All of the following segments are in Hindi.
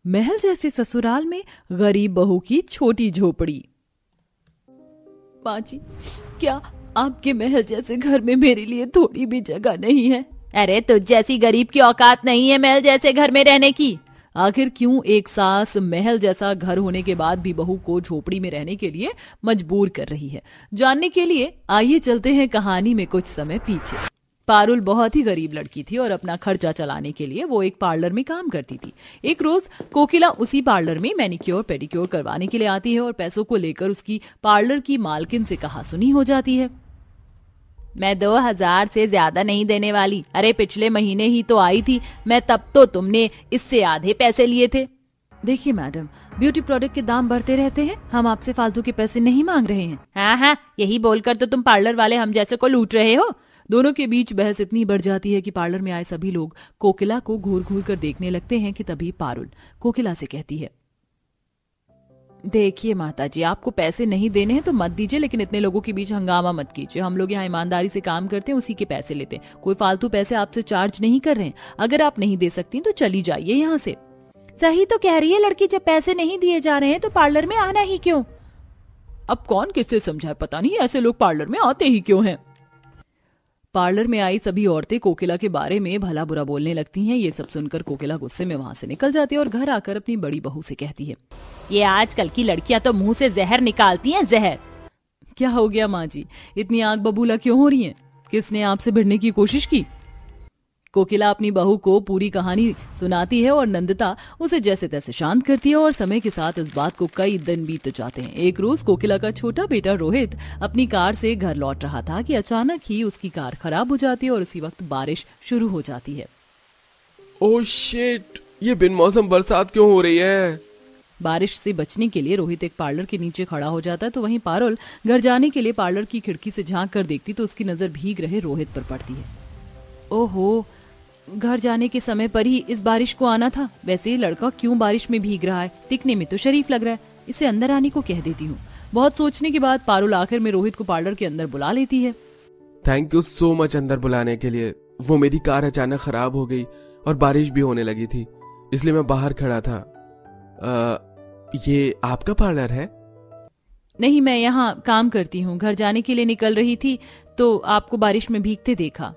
महल जैसे ससुराल में गरीब बहू की छोटी झोपड़ी। माँ जी, क्या आपके महल जैसे घर में मेरे लिए थोड़ी भी जगह नहीं है? अरे तुझ जैसी गरीब की औकात नहीं है महल जैसे घर में रहने की। आखिर क्यों एक सास महल जैसा घर होने के बाद भी बहू को झोपड़ी में रहने के लिए मजबूर कर रही है? जानने के लिए आइए चलते हैं कहानी में कुछ समय पीछे। पारुल बहुत ही गरीब लड़की थी और अपना खर्चा चलाने के लिए वो एक पार्लर में काम करती थी। एक रोज कोकिला उसी पार्लर में मैनिक्योर पेडिक्योर करवाने के लिए आती है और पैसों को लेकर उसकी पार्लर की मालकिन से कहासुनी हो जाती है। मैं 2000 से ज्यादा नहीं देने वाली। अरे पिछले महीने ही तो आई थी मैं, तब तो तुमने इससे आधे पैसे लिए थे। देखिए मैडम, ब्यूटी प्रोडक्ट के दाम बढ़ते रहते हैं, हम आपसे फालतू के पैसे नहीं मांग रहे हैं। हाँ, यही बोलकर तो तुम पार्लर वाले हम जैसे को लूट रहे हो। दोनों के बीच बहस इतनी बढ़ जाती है कि पार्लर में आए सभी लोग कोकिला को घूर घूर कर देखने लगते हैं कि तभी पारुल कोकिला से कहती है, देखिए माता जी, आपको पैसे नहीं देने हैं तो मत दीजिए, लेकिन इतने लोगों के बीच हंगामा मत कीजिए। हम लोग यहाँ ईमानदारी से काम करते हैं, उसी के पैसे लेते हैं, कोई फालतू पैसे आपसे चार्ज नहीं कर रहे हैं। अगर आप नहीं दे सकती तो चली जाइए यहाँ से। सही तो कह रही है लड़की, जब पैसे नहीं दिए जा रहे हैं तो पार्लर में आना ही क्यों? अब कौन किससे समझाए, पता नहीं ऐसे लोग पार्लर में आते ही क्यों हैं। पार्लर में आई सभी औरतें कोकिला के बारे में भला बुरा बोलने लगती हैं। ये सब सुनकर कोकिला गुस्से में वहां से निकल जाती है और घर आकर अपनी बड़ी बहू से कहती है, ये आजकल की लड़कियां तो मुंह से जहर निकालती हैं, जहर। क्या हो गया माँ जी, इतनी आग बबूला क्यों हो रही है? किसने आपसे भिड़ने की कोशिश की? कोकिला अपनी बहू को पूरी कहानी सुनाती है और नंदिता उसे जैसे तैसे शांत करती है और समय के साथ इस बात को कई दिन बीत जाते हैं। एक रोज कोकिला का छोटा बेटा रोहित अपनी कार से घर लौट रहा था कि अचानक ही उसकी कार खराब हो जाती है और उसी वक्त बारिश शुरू हो जाती है। ओह शिट, ये बिन मौसम बरसात क्यों हो रही है? बारिश से बचने के लिए रोहित एक पार्लर के नीचे खड़ा हो जाता है, तो वहीं पारुल घर जाने के लिए पार्लर की खिड़की से झांक कर देखती तो उसकी नजर भीग रहे रोहित पर पड़ती है। ओहो, घर जाने के समय पर ही इस बारिश को आना था। वैसे लड़का क्यों बारिश में भीग रहा है? दिखने में तो शरीफ लग रहा है, इसे अंदर आने को कह देती हूँ। बहुत सोचने के बाद पारुल आखिर में रोहित को पार्लर के अंदर बुला लेती है। थैंक यू सो मच अंदर बुलाने के लिए। वो मेरी कार अचानक खराब हो गई और बारिश भी होने लगी थी, इसलिए मैं बाहर खड़ा था। ये आपका पार्लर है? नहीं, मैं यहाँ काम करती हूँ। घर जाने के लिए निकल रही थी तो आपको बारिश में भीगते देखा।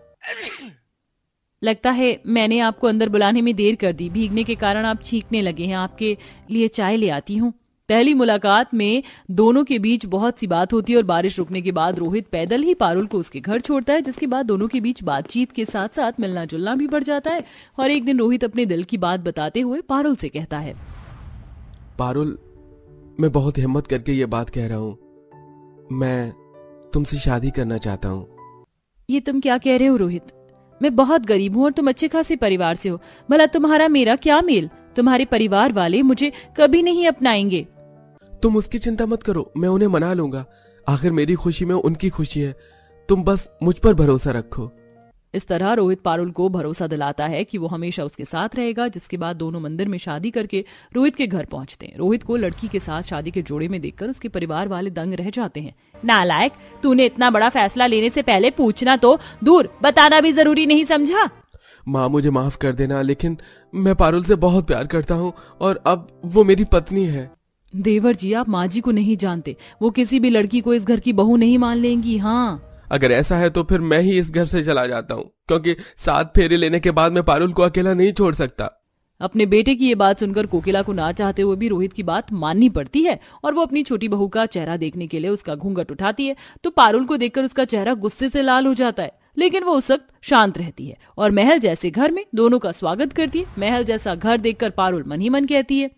लगता है मैंने आपको अंदर बुलाने में देर कर दी, भीगने के कारण आप छींकने लगे हैं। आपके लिए चाय ले आती हूँ। पहली मुलाकात में दोनों के बीच बहुत सी बात होती है और बारिश रुकने के बाद रोहित पैदल ही पारुल को उसके घर छोड़ता है, जिसके बाद दोनों के बीच बातचीत के साथ साथ मिलना जुलना भी बढ़ जाता है। और एक दिन रोहित अपने दिल की बात बताते हुए पारुल से कहता है, पारुल, मैं बहुत हिम्मत करके ये बात कह रहा हूँ, मैं तुमसे शादी करना चाहता हूँ। ये तुम क्या कह रहे हो रोहित? मैं बहुत गरीब हूँ और तुम अच्छे खासे परिवार से हो। भला तुम्हारा मेरा क्या मेल? तुम्हारे परिवार वाले मुझे कभी नहीं अपनाएंगे। तुम उसकी चिंता मत करो, मैं उन्हें मना लूंगा। आखिर मेरी खुशी में उनकी खुशी है, तुम बस मुझ पर भरोसा रखो। इस तरह रोहित पारुल को भरोसा दिलाता है कि वो हमेशा उसके साथ रहेगा, जिसके बाद दोनों मंदिर में शादी करके रोहित के घर पहुंचते हैं। रोहित को लड़की के साथ शादी के जोड़े में देखकर उसके परिवार वाले दंग रह जाते हैं। नालायक, तूने इतना बड़ा फैसला लेने से पहले पूछना तो दूर, बताना भी जरूरी नहीं समझा? माँ, मुझे माफ कर देना, लेकिन मैं पारुल से बहुत प्यार करता हूँ और अब वो मेरी पत्नी है। देवर जी, आप माँ जी को नहीं जानते। वो किसी भी लड़की को इस घर की बहू नहीं मान लेंगी। हाँ, अगर ऐसा है तो फिर मैं ही इस घर से चला जाता हूँ, क्योंकि 7 फेरे लेने के बाद मैं पारुल को अकेला नहीं छोड़ सकता। अपने बेटे की ये बात सुनकर कोकिला को ना चाहते हुए भी रोहित की बात माननी पड़ती है और वो अपनी छोटी बहू का चेहरा देखने के लिए उसका घूंघट उठाती है, तो पारुल को देखकर उसका चेहरा गुस्से से लाल हो जाता है। लेकिन वो उस वक्त शांत रहती है और महल जैसे घर में दोनों का स्वागत करती है। महल जैसा घर देखकर पारुल मन ही मन कहती है,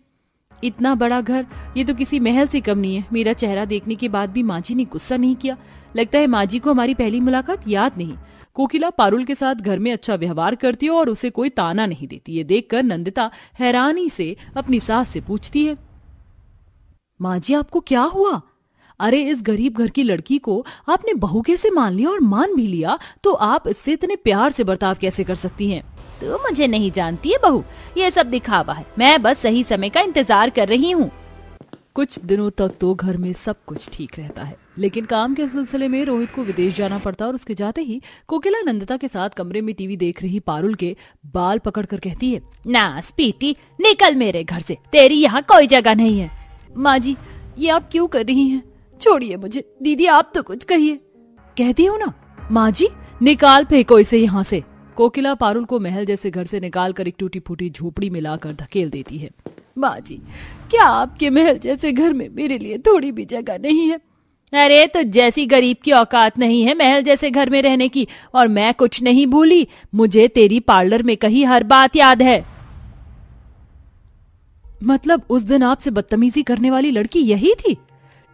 इतना बड़ा घर, ये तो किसी महल से कम नहीं है। मेरा चेहरा देखने के बाद भी माँ जी ने गुस्सा नहीं किया। लगता है माँ जी को हमारी पहली मुलाकात याद नहीं। कोकिला पारुल के साथ घर में अच्छा व्यवहार करती है और उसे कोई ताना नहीं देती। ये देखकर नंदिता हैरानी से अपनी सास से पूछती है, माँ जी, आपको क्या हुआ? अरे, इस गरीब घर की लड़की को आपने बहू कैसे मान लिया? और मान भी लिया तो आप इससे इतने प्यार से बर्ताव कैसे कर सकती हैं? तू मुझे नहीं जानती है बहू, ये सब दिखावा है। मैं बस सही समय का इंतजार कर रही हूँ। कुछ दिनों तक तो घर में सब कुछ ठीक रहता है, लेकिन काम के सिलसिले में रोहित को विदेश जाना पड़ता और उसके जाते ही कोकिला नंदिता के साथ कमरे में टीवी देख रही पारुल के बाल पकड़कर कहती है, ना स्पीटी, निकल मेरे घर से, तेरी यहाँ कोई जगह नहीं है। माँ जी, ये आप क्यों कर रही हैं? छोड़िए मुझे। दीदी आप तो कुछ कहिए। कहती हूँ ना माँ जी, निकाल फेंको इसे यहाँ से। कोकिला पारुल को महल जैसे घर से निकालकर एक टूटी फूटी झोपड़ी में लाकर धकेल देती है। माँ जी, क्या आपके महल जैसे घर में मेरे लिए थोड़ी भी जगह नहीं है? अरे तो जैसी गरीब की औकात नहीं है महल जैसे घर में रहने की। और मैं कुछ नहीं भूली, मुझे तेरी पार्लर में कही हर बात याद है। मतलब उस दिन आपसे बदतमीजी करने वाली लड़की यही थी?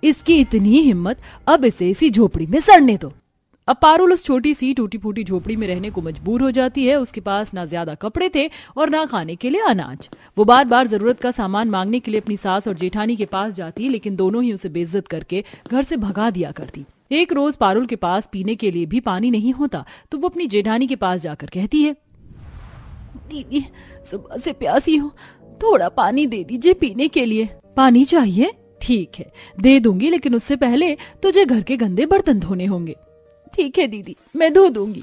इसकी इतनी हिम्मत, अब इसे इसी झोपड़ी में सड़ने दो। अब पारुल उस छोटी सी टूटी फूटी झोपड़ी में रहने को मजबूर हो जाती है। उसके पास ना ज्यादा कपड़े थे और ना खाने के लिए अनाज। वो बार बार जरूरत का सामान मांगने के लिए अपनी सास और जेठानी के पास जाती, लेकिन दोनों ही उसे बेइज्जत करके घर से भगा दिया करती। एक रोज पारुल के पास पीने के लिए भी पानी नहीं होता तो वो अपनी जेठानी के पास जाकर कहती है, दीदी सुबह से प्यासी हूँ, थोड़ा पानी दे दीजिए पीने के लिए। पानी चाहिए? ठीक है दे दूंगी, लेकिन उससे पहले तुझे घर के गंदे बर्तन धोने होंगे। ठीक है दीदी, मैं धो दूंगी।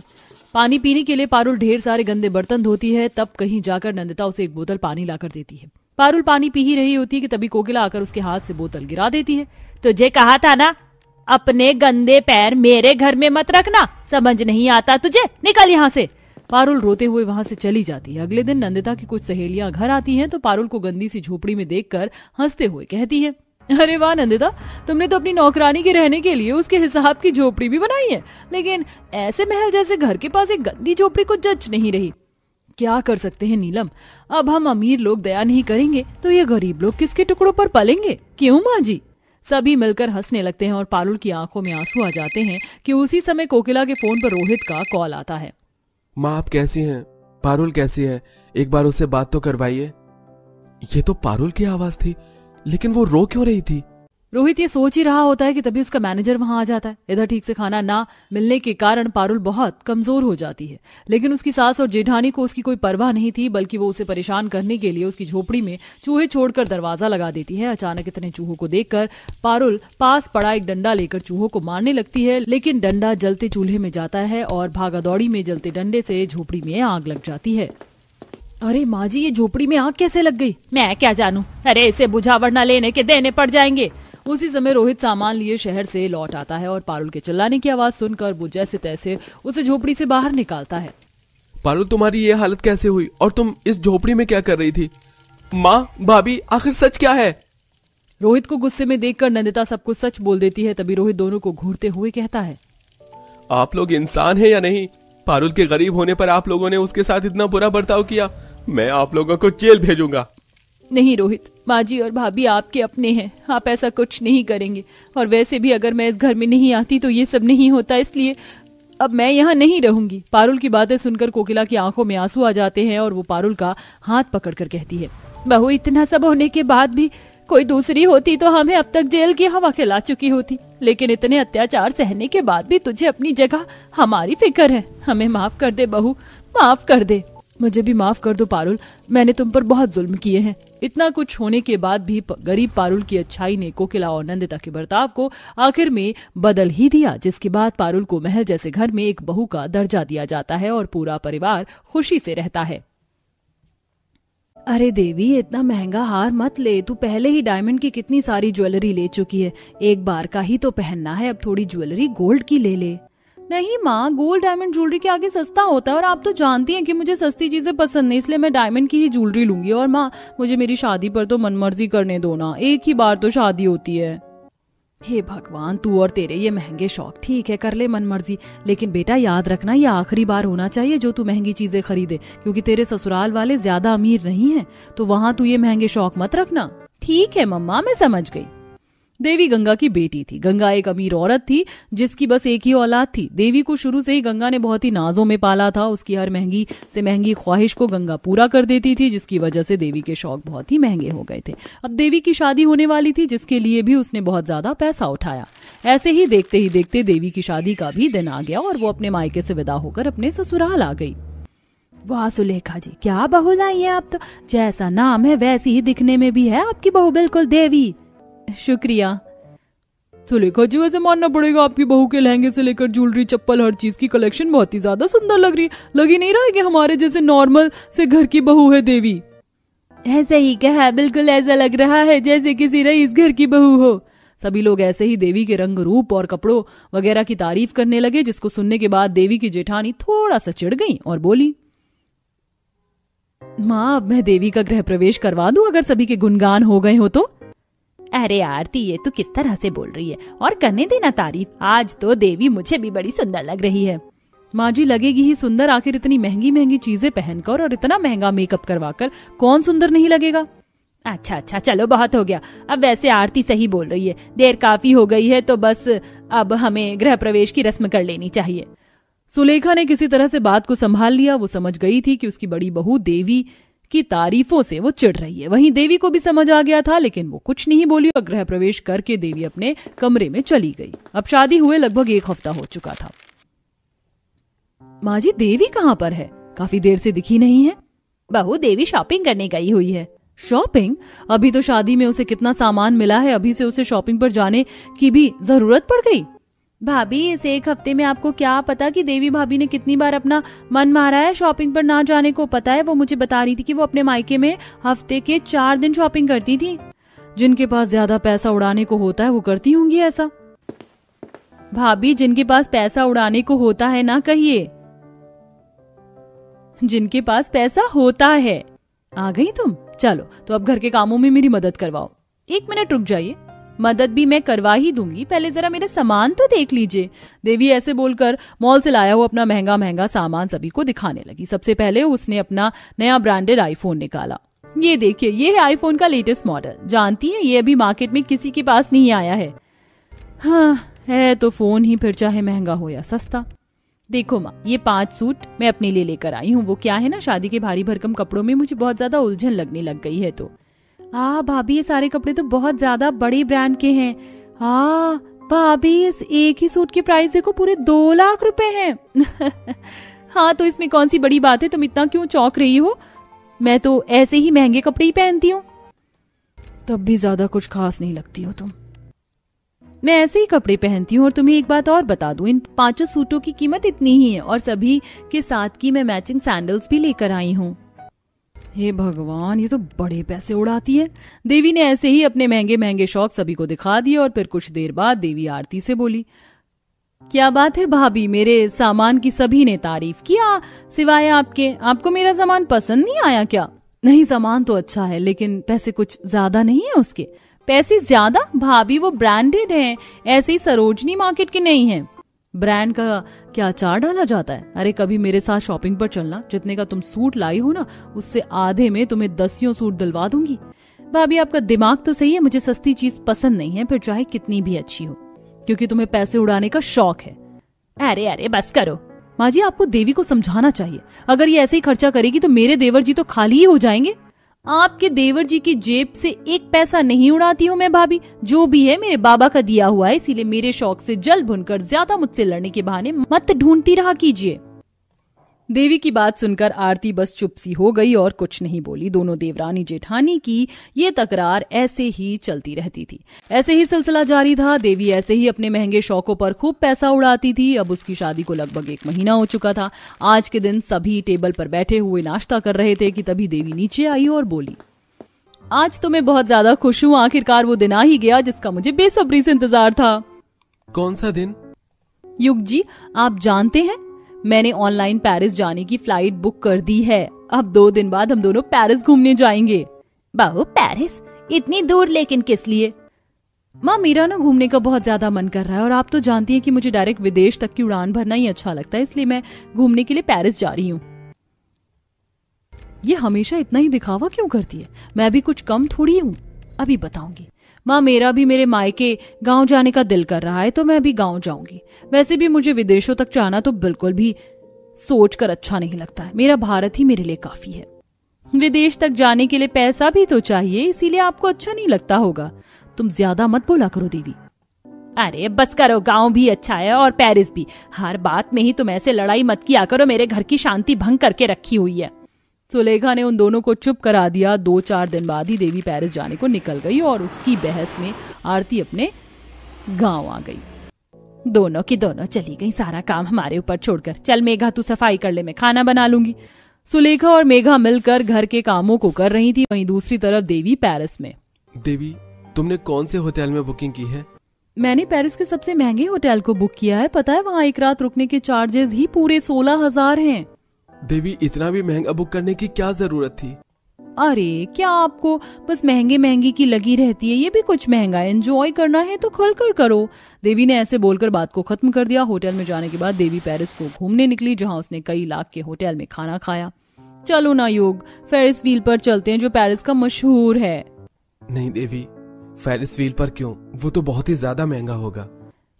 पानी पीने के लिए पारुल ढेर सारे गंदे बर्तन धोती है। तब कहीं जाकर नंदिता उसे एक बोतल पानी लाकर देती है। पारुल पानी पी ही रही होती है कि तभी कोकिला आकर उसके हाथ से बोतल गिरा देती है। तुझे कहा था ना, अपने गंदे पैर मेरे घर में मत रखना, समझ नहीं आता तुझे, निकल यहाँ से। पारुल रोते हुए वहां से चली जाती है। अगले दिन नंदिता की कुछ सहेलियां घर आती हैं तो पारुल को गंदी सी झोपड़ी में देखकर हंसते हुए कहती है, अरे वाह नंदिता, तुमने तो अपनी नौकरानी के रहने के लिए उसके हिसाब की झोपड़ी भी बनाई है, लेकिन ऐसे महल जैसे घर के पास एक गंदी झोपड़ी को जच नहीं रही। क्या कर सकते हैं नीलम, अब हम अमीर लोग दया नहीं करेंगे तो ये गरीब लोग किसके टुकड़ों पर पलेंगे? क्यों माँ जी? सभी मिलकर हंसने लगते हैं और पारुल की आंखों में आंसू आ जाते हैं कि उसी समय कोकिला के फोन पर रोहित का कॉल आता है। माँ आप कैसी हैं? पारुल कैसी है? एक बार उससे बात तो करवाइए। ये तो पारुल की आवाज थी, लेकिन वो रो क्यों रही थी? रोहित ये सोच ही रहा होता है कि तभी उसका मैनेजर वहां आ जाता है। इधर ठीक से खाना ना मिलने के कारण पारुल बहुत कमजोर हो जाती है, लेकिन उसकी सास और जेठानी को उसकी कोई परवाह नहीं थी, बल्कि वो उसे परेशान करने के लिए उसकी झोपड़ी में चूहे छोड़कर दरवाजा लगा देती है। अचानक इतने चूहों को देखकर पारुल पास पड़ा एक डंडा लेकर चूहों को मारने लगती है, लेकिन डंडा जलते चूल्हे में जाता है और भागादौड़ी में जलते डंडे से झोपड़ी में आग लग जाती है। अरे माँ जी, ये झोपड़ी में आग कैसे लग गई? मैं क्या जानूं, अरे इसे बुझावट न लेने के देने पड़ जाएंगे। उसी समय रोहित सामान लिए शहर से लौट आता है और पारुल के चिल्लाने की आवाज सुनकर वो जैसे तैसे उसे झोपड़ी से बाहर निकालता है। पारुल तुम्हारी ये हालत कैसे हुई और तुम इस झोपड़ी में क्या कर रही थी? माँ, भाभी, आखिर सच क्या है? रोहित को गुस्से में देखकर नंदिता सब कुछ सच बोल देती है। तभी रोहित दोनों को घूरते हुए कहता है, आप लोग इंसान हैं या नहीं? पारुल के गरीब होने पर आप लोगों ने उसके साथ इतना बुरा बर्ताव किया। मैं आप लोगों को जेल भेजूंगा। नहीं रोहित, माँ जी और भाभी आपके अपने हैं, आप ऐसा कुछ नहीं करेंगे। और वैसे भी अगर मैं इस घर में नहीं आती तो ये सब नहीं होता, इसलिए अब मैं यहाँ नहीं रहूंगी। पारुल की बातें सुनकर कोकिला की आंखों में आंसू आ जाते हैं और वो पारुल का हाथ पकड़कर कहती है, बहू इतना सब होने के बाद भी कोई दूसरी होती तो हमें अब तक जेल की हवा खिला चुकी होती, लेकिन इतने अत्याचार सहने के बाद भी तुझे अपनी जगह हमारी फिक्र है। हमें माफ कर दे बहू, माफ कर दे। मुझे भी माफ कर दो पारुल, मैंने तुम पर बहुत जुल्म किए हैं। इतना कुछ होने के बाद भी गरीब पारुल की अच्छाई ने कोकिला और नंदिता के बर्ताव को आखिर में बदल ही दिया, जिसके बाद पारुल को महल जैसे घर में एक बहू का दर्जा दिया जाता है और पूरा परिवार खुशी से रहता है। अरे देवी, इतना महंगा हार मत ले, तू पहले ही डायमंड की कितनी सारी ज्वेलरी ले चुकी है, एक बार का ही तो पहनना है, अब थोड़ी ज्वेलरी गोल्ड की ले ले। नहीं माँ, गोल्ड डायमंड ज्वेलरी के आगे सस्ता होता है और आप तो जानती हैं कि मुझे सस्ती चीजें पसंद नहीं, इसलिए मैं डायमंड की ही ज्वेलरी लूंगी। और माँ, मुझे मेरी शादी पर तो मनमर्जी करने दो ना, एक ही बार तो शादी होती है। हे भगवान, तू और तेरे ये महंगे शौक, ठीक है कर ले मनमर्जी, लेकिन बेटा याद रखना ये आखिरी बार होना चाहिए जो तू महंगी चीजें खरीदे, क्योंकि तेरे ससुराल वाले ज्यादा अमीर नहीं है, तो वहां तू ये महंगे शौक मत रखना। ठीक है मम्मा, मैं समझ गई। देवी गंगा की बेटी थी। गंगा एक अमीर औरत थी जिसकी बस एक ही औलाद थी। देवी को शुरू से ही गंगा ने बहुत ही नाजों में पाला था। उसकी हर महंगी से महंगी ख्वाहिश को गंगा पूरा कर देती थी, जिसकी वजह से देवी के शौक बहुत ही महंगे हो गए थे। अब देवी की शादी होने वाली थी, जिसके लिए भी उसने बहुत ज्यादा पैसा उठाया। ऐसे ही देखते देवी की शादी का भी दिन आ गया और वो अपने मायके से विदा होकर अपने ससुराल आ गई। वाह सुलेखा जी, क्या बहू लाई है आप तो, जैसा नाम है वैसी ही दिखने में भी है आपकी बहू, बिल्कुल देवी। शुक्रिया। सुलेखा जी, वैसे मानना पड़ेगा आपकी बहू के लहंगे से लेकर ज्वेलरी, चप्पल, हर चीज की कलेक्शन बहुत ही ज्यादा सुंदर लग रही है। लग ही नहीं रहा है कि हमारे जैसे नॉर्मल से घर की बहू है देवी। ऐसा ही कहा, बिल्कुल ऐसा लग रहा है जैसे किसी रईस घर की बहू हो। सभी लोग ऐसे ही देवी के रंग रूप और कपड़ों वगैरह की तारीफ करने लगे, जिसको सुनने के बाद देवी की जेठानी थोड़ा सा चिढ़ गई और बोली, माँ अब मैं देवी का गृह प्रवेश करवा दूं अगर सभी के गुणगान हो गए हो तो। अरे आरती, ये तू किस तरह से बोल रही है, और करने देना तारीफ। आज तो देवी मुझे भी बड़ी सुंदर लग रही है। माँ जी, लगेगी ही सुंदर, आखिर इतनी महंगी महंगी चीजें पहनकर और इतना महंगा मेकअप करवाकर कौन सुंदर नहीं लगेगा। अच्छा चलो, बहुत हो गया। अब वैसे आरती सही बोल रही है, देर काफी हो गई है, तो बस अब हमें गृह प्रवेश की रस्म कर लेनी चाहिए। सुलेखा ने किसी तरह से बात को संभाल लिया। वो समझ गई थी कि उसकी बड़ी बहू देवी की तारीफों से वो चिढ़ रही है। वहीं देवी को भी समझ आ गया था, लेकिन वो कुछ नहीं बोली और गृह प्रवेश करके देवी अपने कमरे में चली गई। अब शादी हुए लगभग 1 हफ्ता हो चुका था। माँ जी, देवी कहाँ पर है? काफी देर से दिखी नहीं है। बहू देवी शॉपिंग करने गई हुई है। शॉपिंग? अभी तो शादी में उसे कितना सामान मिला है, अभी से उसे शॉपिंग पर जाने की भी जरूरत पड़ गई? भाभी, इस 1 हफ्ते में आपको क्या पता कि देवी भाभी ने कितनी बार अपना मन मारा है शॉपिंग पर ना जाने को। पता है, वो मुझे बता रही थी कि वो अपने मायके में हफ्ते के 4 दिन शॉपिंग करती थी। जिनके पास ज्यादा पैसा उड़ाने को होता है वो करती होंगी ऐसा। भाभी, जिनके पास पैसा उड़ाने को होता है ना कहिए, जिनके पास पैसा होता है। आ गई तुम? चलो तो अब घर के कामों में मेरी मदद करवाओ। 1 मिनट रुक जाइए, मदद भी मैं करवा ही दूंगी, पहले जरा मेरे सामान तो देख लीजिए। देवी ऐसे बोलकर मॉल से लाया हुआ अपना महंगा महंगा सामान सभी को दिखाने लगी। सबसे पहले उसने अपना नया ब्रांडेड आईफोन निकाला। ये देखिए, ये है आईफोन का लेटेस्ट मॉडल। जानती है, ये अभी मार्केट में किसी के पास नहीं आया है। हाँ, है तो फोन ही, फिर चाहे महंगा हो या सस्ता। देखो माँ, ये 5 सूट मैं अपने लिए लेकर आई हूँ। वो क्या है ना, शादी के भारी भरकम कपड़ों में मुझे बहुत ज्यादा उलझन लगने लग गई है। तो भाभी, ये सारे कपड़े तो बहुत ज्यादा बड़े ब्रांड के हैं। भाभी, इस एक ही सूट की प्राइस देखो, पूरे 2 लाख रुपए हैं। हाँ, तो इसमें कौन सी बड़ी बात है? तुम इतना क्यों चौंक रही हो? मैं तो ऐसे ही महंगे कपड़े ही पहनती हूँ। तब भी ज्यादा कुछ खास नहीं लगती हो तुम। मैं ऐसे ही कपड़े पहनती हूँ। और तुम्हें एक बात और बता दूं, इन 5 सूटों की कीमत इतनी ही है, और सभी के साथ की मैं मैचिंग सैंडल्स भी लेकर आई हूँ। हे भगवान, ये तो बड़े पैसे उड़ाती है। देवी ने ऐसे ही अपने महंगे महंगे शौक सभी को दिखा दिए और फिर कुछ देर बाद देवी आरती से बोली, क्या बात है भाभी, मेरे सामान की सभी ने तारीफ किया सिवाय आपके। आपको मेरा सामान पसंद नहीं आया क्या? नहीं, सामान तो अच्छा है, लेकिन पैसे कुछ ज्यादा नहीं है उसके। पैसे ज्यादा? भाभी, वो ब्रांडेड हैं, ऐसे ही सरोजनी मार्केट के नहीं हैं। ब्रांड का क्या चार्ज डाला जाता है? अरे कभी मेरे साथ शॉपिंग पर चलना, जितने का तुम सूट लाई हो ना, उससे आधे में तुम्हें 10 सूट दिलवा दूंगी। भाभी, आपका दिमाग तो सही है, मुझे सस्ती चीज पसंद नहीं है, फिर चाहे कितनी भी अच्छी हो, क्योंकि तुम्हें पैसे उड़ाने का शौक है। अरे बस करो माँ जी, आपको देवी को समझाना चाहिए। अगर ये ऐसे ही खर्चा करेगी तो मेरे देवर जी तो खाली ही हो जाएंगे। आपके देवर जी की जेब से 1 पैसा नहीं उड़ाती हूँ मैं भाभी। जो भी है मेरे बाबा का दिया हुआ है, इसीलिए मेरे शौक से जल भुनकर ज्यादा मुझसे लड़ने के बहाने मत ढूंढती रहा कीजिए। देवी की बात सुनकर आरती बस चुप सी हो गई और कुछ नहीं बोली। दोनों देवरानी जेठानी की ये तकरार ऐसे ही चलती रहती थी। ऐसे ही सिलसिला जारी था। देवी ऐसे ही अपने महंगे शौकों पर खूब पैसा उड़ाती थी। अब उसकी शादी को लगभग 1 महीना हो चुका था। आज के दिन सभी टेबल पर बैठे हुए नाश्ता कर रहे थे कि तभी देवी नीचे आई और बोली, आज तो मैं बहुत ज्यादा खुश हूँ। आखिरकार वो दिन आ ही गया जिसका मुझे बेसब्री से इंतजार था। कौन सा दिन? युग जी, आप जानते हैं, मैंने ऑनलाइन पेरिस जाने की फ्लाइट बुक कर दी है। अब 2 दिन बाद हम दोनों पेरिस घूमने जाएंगे। बहू, पेरिस? इतनी दूर? लेकिन किस लिए? माँ, मेरा ना घूमने का बहुत ज्यादा मन कर रहा है और आप तो जानती हैं कि मुझे डायरेक्ट विदेश तक की उड़ान भरना ही अच्छा लगता है, इसलिए मैं घूमने के लिए पेरिस जा रही हूँ। ये हमेशा इतना ही दिखावा क्यों करती है? मैं भी कुछ कम थोड़ी हूँ। अभी बताऊंगी। माँ, मेरा भी मेरे मायके गांव जाने का दिल कर रहा है तो मैं भी गांव जाऊंगी। वैसे भी मुझे विदेशों तक जाना तो बिल्कुल भी सोचकर अच्छा नहीं लगता है। मेरा भारत ही मेरे लिए काफी है। विदेश तक जाने के लिए पैसा भी तो चाहिए, इसीलिए आपको अच्छा नहीं लगता होगा। तुम ज्यादा मत बोला करो देवी। अरे बस करो, गांव भी अच्छा है और पेरिस भी। हर बात में ही तुम ऐसे लड़ाई मत किया करो, मेरे घर की शांति भंग करके रखी हुई है। सुलेखा ने उन दोनों को चुप करा दिया। 2-4 दिन बाद ही देवी पेरिस जाने को निकल गई और उसकी बहस में आरती अपने गांव आ गई। दोनों की दोनों चली गई, सारा काम हमारे ऊपर छोड़कर। चल मेघा तू सफाई कर ले, मैं खाना बना लूंगी। सुलेखा और मेघा मिलकर घर के कामों को कर रही थी। वहीं दूसरी तरफ देवी पेरिस में। देवी, तुमने कौन से होटल में बुकिंग की है? मैंने पेरिस के सबसे महंगे होटल को बुक किया है। पता है वहाँ एक रात रुकने के चार्जेस ही पूरे 16,000 हैं। देवी, इतना भी महंगा बुक करने की क्या जरूरत थी? अरे क्या आपको बस महंगे महंगी की लगी रहती है? ये भी कुछ महंगा है, एंजॉय करना है तो खुल कर करो। देवी ने ऐसे बोलकर बात को खत्म कर दिया। होटल में जाने के बाद देवी पेरिस को घूमने निकली, जहाँ उसने कई लाख के होटल में खाना खाया। चलो ना युग, फेरिस व्हील पर चलते हैं जो पेरिस का मशहूर है। नहीं देवी, फेरिस व्हील पर क्यों? वो तो बहुत ही ज्यादा महंगा होगा।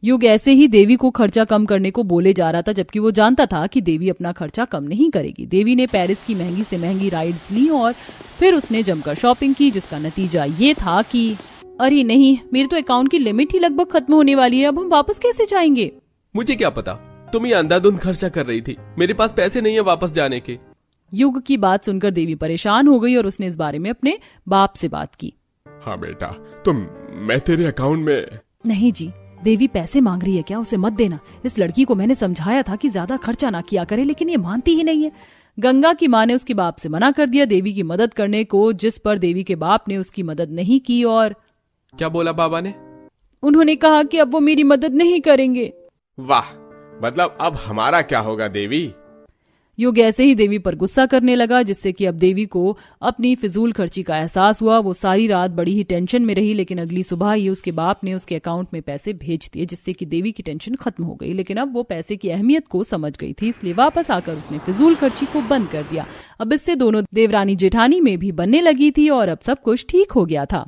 युग ऐसे ही देवी को खर्चा कम करने को बोले जा रहा था, जबकि वो जानता था कि देवी अपना खर्चा कम नहीं करेगी। देवी ने पेरिस की महंगी से महंगी राइड्स ली और फिर उसने जमकर शॉपिंग की, जिसका नतीजा ये था कि अरे नहीं, मेरे तो अकाउंट की लिमिट ही लगभग खत्म होने वाली है। अब हम वापस कैसे जाएंगे? मुझे क्या पता, तुम ये अंधाधुंध खर्चा कर रही थी। मेरे पास पैसे नहीं है वापस जाने के। युग की बात सुनकर देवी परेशान हो गई और उसने इस बारे में अपने बाप से बात की। हाँ बेटा, मैं तेरे अकाउंट में। नहीं जी, देवी पैसे मांग रही है क्या? उसे मत देना। इस लड़की को मैंने समझाया था कि ज्यादा खर्चा ना किया करे, लेकिन ये मानती ही नहीं है। गंगा की माँ ने उसके बाप से मना कर दिया देवी की मदद करने को, जिस पर देवी के बाप ने उसकी मदद नहीं की। और क्या बोला बाबा ने? उन्होंने कहा कि अब वो मेरी मदद नहीं करेंगे। वाह, मतलब अब हमारा क्या होगा देवी? युग ऐसे ही देवी पर गुस्सा करने लगा, जिससे कि अब देवी को अपनी फिजूल खर्ची का एहसास हुआ। वो सारी रात बड़ी ही टेंशन में रही, लेकिन अगली सुबह ही उसके बाप ने उसके अकाउंट में पैसे भेज दिए, जिससे कि देवी की टेंशन खत्म हो गई। लेकिन अब वो पैसे की अहमियत को समझ गई थी, इसलिए वापस आकर उसने फिजूल खर्ची को बंद कर दिया। अब इससे दोनों देवरानी जेठानी में भी बनने लगी थी और अब सब कुछ ठीक हो गया था।